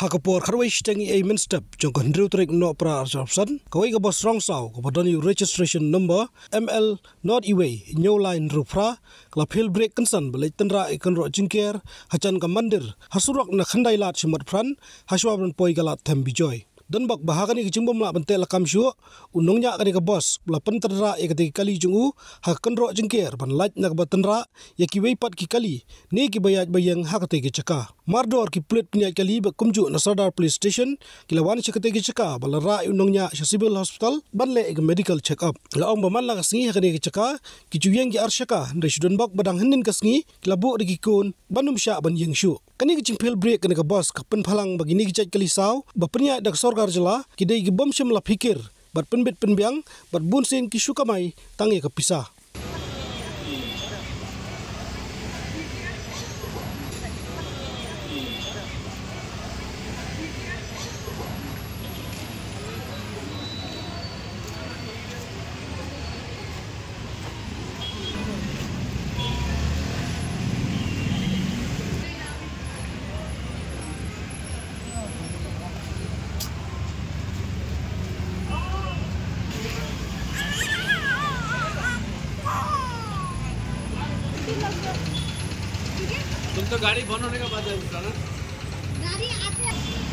Hakapor Harway Stangy A Minstep, Jonkan Drutrik no pra Jobson, Kawaka Bos Wrong Sow, Kabadoni registration number ML Not Iway, New Line Rupra, Club Hill Break Concern, Belatendra Ekonro Jinker, Hachan Kamandir, Hasurok Nakhandai Lat Shimat Pran, Hashwaban Poigalat Tembi Joy. Dan bak bahagani kecimbom la bentel lakam syuk unongnya kani ke bos la pentera ya ketika kali jungu hak kendro jengker ban laj nak batendra ya ki weipat ki kali ni ki bayat bayang hak ketika caka mardor ki plit punya kali bak kumju Nasradar police station kilawan ketika caka balara unongnya civil hospital ban le medical check up la ong baman la kasngi kani caka ki juyang ki arshaka residen bak badang henin kasngi kilabu di kun banum sya ban yang syuk kani kecing pil break kani ke bos kapen phalang bagini ki kali saw bapnya dak sorgar jela kidai gibom sim la fikir bat penbit penbiang bat bunsin ki sukamai tangi ke pisah. तुम तो गाड़ी बंद होने के बाद जाओगे ना गाड़ी आते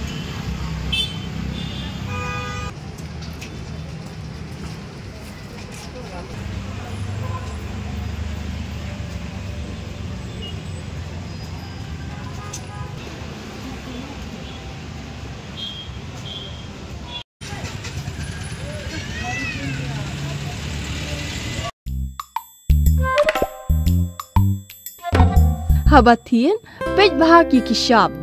Habatin, pej bahagi kishap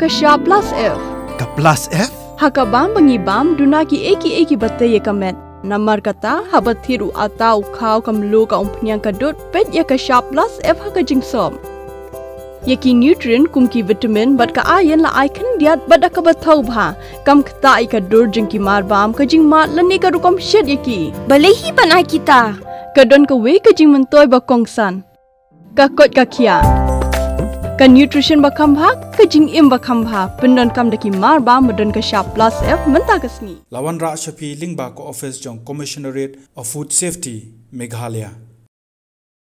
plus F. Ka plus F? Hakabam bangibam duna ki eki batte ye kamet. Namar kata habathiru atau khau kamlu ka umpnyang kadut pej ye kishap plus F haka jingsom. Yeki nutrient kum ki vitamin bat ka ayan la icon diat bat ka bathau bha kam kta ka dur jingki marbam ka jingma lani ka rukom shed yeki. Balehi banai kita. Kadon ka we ka jing mentoy ba kongsan. Ka kot ka kia. Kan nutrition bakam bha kajing im bakam bha pendon kam daki mar ba modon ka sharp plus F menta kasni Lawan Ra Shafi Lingba ko office jong commissionerate of food safety Meghalaya